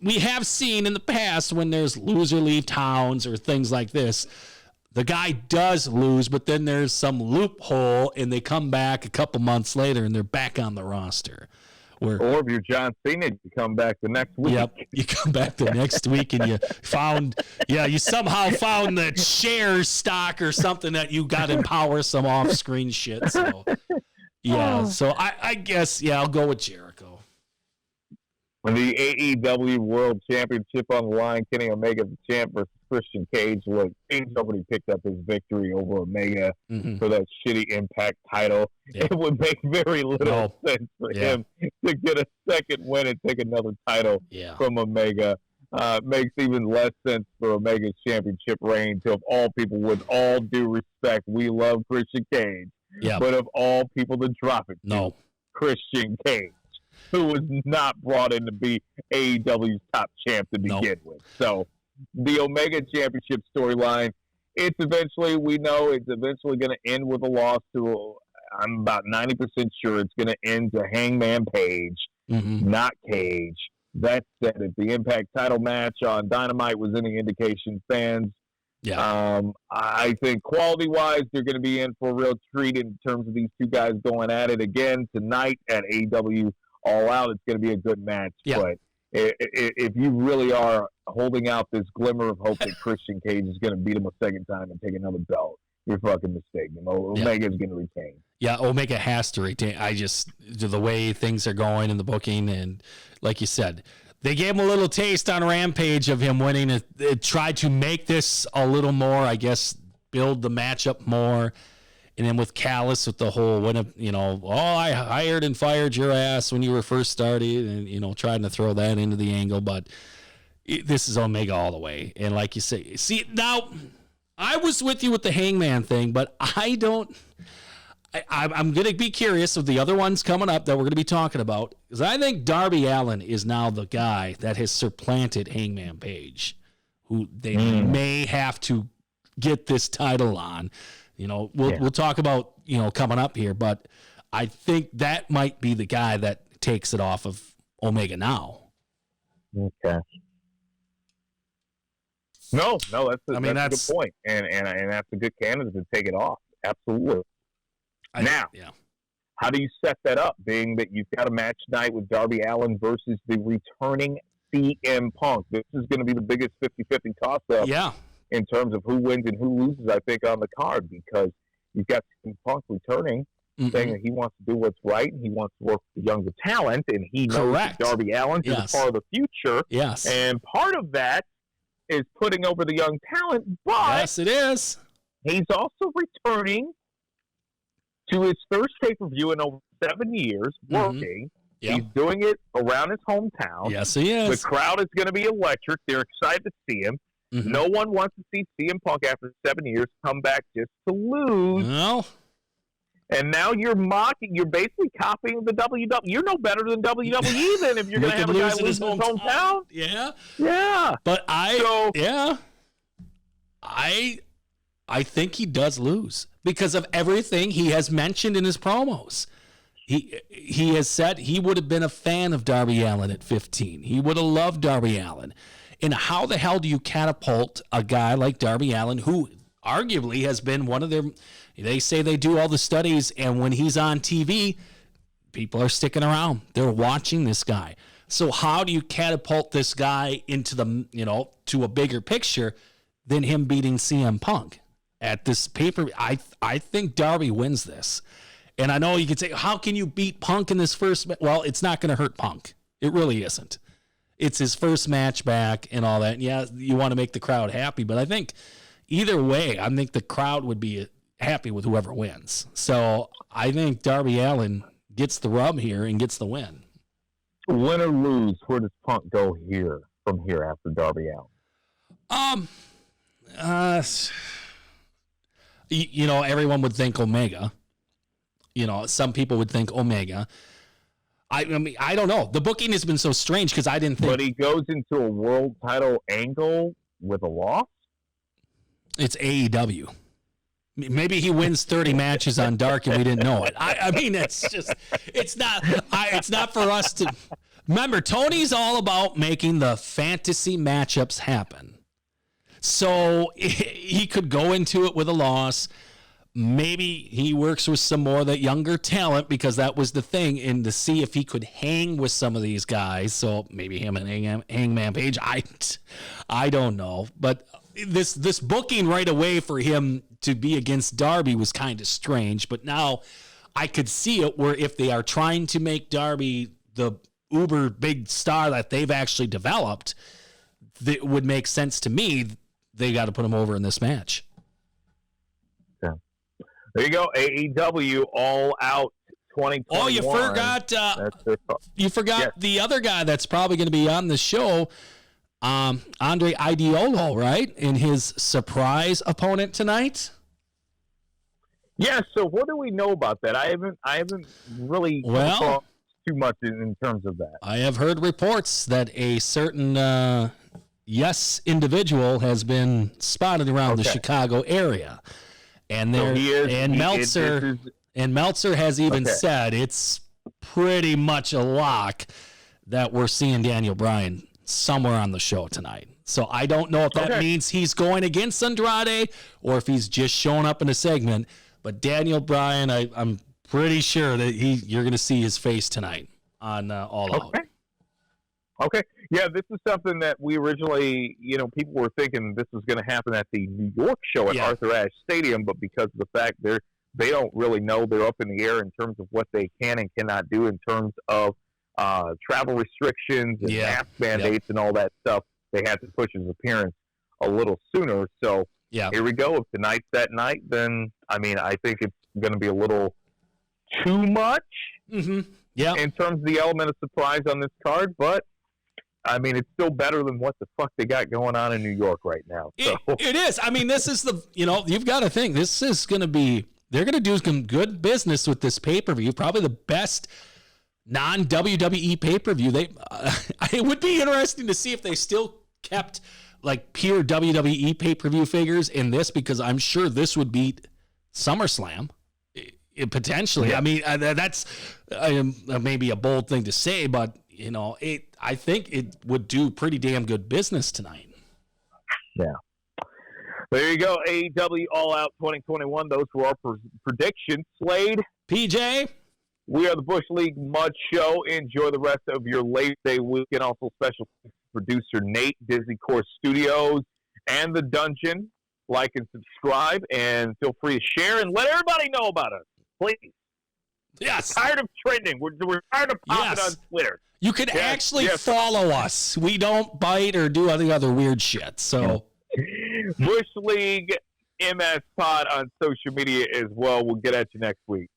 we have seen in the past when there's loser leave towns or things like this, the guy does lose, but then there's some loophole and they come back a couple months later and they're back on the roster. Or if you're John Cena, you come back the next week. Yep, you come back the next week and you somehow found the shares stock or something that you got in power, some off-screen shit. So, yeah, so I guess, I'll go with Jericho. When the AEW World Championship on the line, Kenny Omega, the champ, versus Christian Cage. Look, Cage already picked up his victory over Omega for that shitty Impact title. Yeah. It would make very little sense for him to get a second win and take another title from Omega. Makes even less sense for Omega's championship reign to, of all people, with all due respect, we love Christian Cage. Yeah. But of all people to drop it to, Christian Cage, who was not brought in to be AEW's top champ to begin with. So the Omega Championship storyline, we know it's eventually going to end with a loss to, I'm about 90% sure it's going to end to Hangman Page, not Cage. That said, if the Impact title match on Dynamite was any indication, fans, I think quality-wise, they're going to be in for a real treat in terms of these two guys going at it again tonight at AEW All Out. It's going to be a good match. Yeah. But if you really are holding out this glimmer of hope that Christian Cage is going to beat him a second time and take another belt, you're fucking mistaken. Omega's going to retain. Yeah, Omega has to retain. The way things are going in the booking, and like you said, they gave him a little taste on Rampage of him winning. It tried to make this a little more, I guess, build the matchup more. And then with Callis, with the whole, I hired and fired your ass when you were first started, and, trying to throw that into the angle. But this is Omega all the way. And like you say, now, I was with you with the Hangman thing, but I'm going to be curious of the other ones coming up that we're going to be talking about, because I think Darby Allin is now the guy that has supplanted Hangman Page, who they may have to get this title on. We'll talk about, coming up here, but I think that might be the guy that takes it off of Omega now. Okay. No, that's a good point. And that's a good candidate to take it off. Absolutely. How do you set that up, being that you've got a match tonight with Darby Allin versus the returning CM Punk? This is going to be the biggest 50-50 toss-up. Yeah. In terms of who wins and who loses, I think, on the card, because you've got CM Punk returning, saying that he wants to do what's right, and he wants to work with the younger talent, and he knows that Darby Allin is a part of the future. Yes. And part of that is putting over the young talent, but yes, it is. He's also returning to his first pay-per-view in over 7 years, working. Yep. He's doing it around his hometown. Yes, he is. The crowd is going to be electric. They're excited to see him. No one wants to see CM Punk after 7 years come back just to lose. No. And now you're basically copying the WWE. You're no better than WWE then if you're going to have a guy lose in his hometown. Yeah. Yeah. But I think he does lose because of everything he has mentioned in his promos. He has said he would have been a fan of Darby Allin at 15. He would have loved Darby Allin. And how the hell do you catapult a guy like Darby Allin, who arguably has been one of their, they say they do all the studies, and when he's on TV, people are sticking around. They're watching this guy. So how do you catapult this guy into the, to a bigger picture than him beating CM Punk at this paper? I think Darby wins this. And I know you could say, how can you beat Punk in this first? Well, it's not going to hurt Punk. It really isn't. It's his first match back and all that. And yeah, you want to make the crowd happy, but I think either way, I think the crowd would be happy with whoever wins. So I think Darby Allin gets the rub here and gets the win. Win or lose, where does Punk go from here after Darby Allin? Everyone would think Omega. Some people would think Omega. I mean, I don't know. The booking has been so strange because I didn't think. But he goes into a world title angle with a loss? It's AEW. Maybe he wins 30 matches on Dark and we didn't know it. I mean, it's not for us to. Remember, Tony's all about making the fantasy matchups happen. So he could go into it with a loss. Maybe he works with some more of that younger talent because that was the thing, and to see if he could hang with some of these guys. So maybe him and Hangman Page. I don't know, but this booking right away for him to be against Darby was kind of strange. But now I could see it where if they are trying to make Darby the uber big star that they've actually developed, it would make sense to me. They got to put him over in this match. There you go, AEW All Out 2021. Oh, you forgot the other guy that's probably going to be on the show, Andre Ideolo, right? In his surprise opponent tonight. Yeah. So what do we know about that? I haven't really thought too much in terms of that. I have heard reports that a certain individual has been spotted around the Chicago area. And Meltzer has even said it's pretty much a lock that we're seeing Daniel Bryan somewhere on the show tonight. So I don't know if that means he's going against Andrade or if he's just showing up in a segment. But Daniel Bryan, I'm pretty sure that you're going to see his face tonight on All Out. Okay. Yeah, this is something that we originally, people were thinking this was going to happen at the New York show at Arthur Ashe Stadium, but because of the fact they don't really know, they're up in the air in terms of what they can and cannot do in terms of travel restrictions and mask mandates and all that stuff. They had to push his appearance a little sooner. So here we go. If tonight's that night, then, I think it's going to be a little too much in terms of the element of surprise on this card, but it's still better than what the fuck they got going on in New York right now. So. It is. This is you've got to think this is going to be, they're going to do some good business with this pay-per-view. Probably the best non-WWE pay-per-view. It would be interesting to see if they still kept like pure WWE pay-per-view figures in this, because I'm sure this would beat SummerSlam. Potentially. Yeah. That's maybe a bold thing to say, but I think it would do pretty damn good business tonight. Yeah. There you go. AEW All Out 2021. Those were our predictions. Slade. PJ. We are the Bush League Mud Show. Enjoy the rest of your Labor Day weekend. Also special producer Nate, Disney Course Studios, and The Dungeon. Like and subscribe, and feel free to share and let everybody know about us, please. Yes. We're tired of trending. We're tired of popping on Twitter. You can actually follow us. We don't bite or do any other weird shit. So, Bush League MS Pod on social media as well. We'll get at you next week.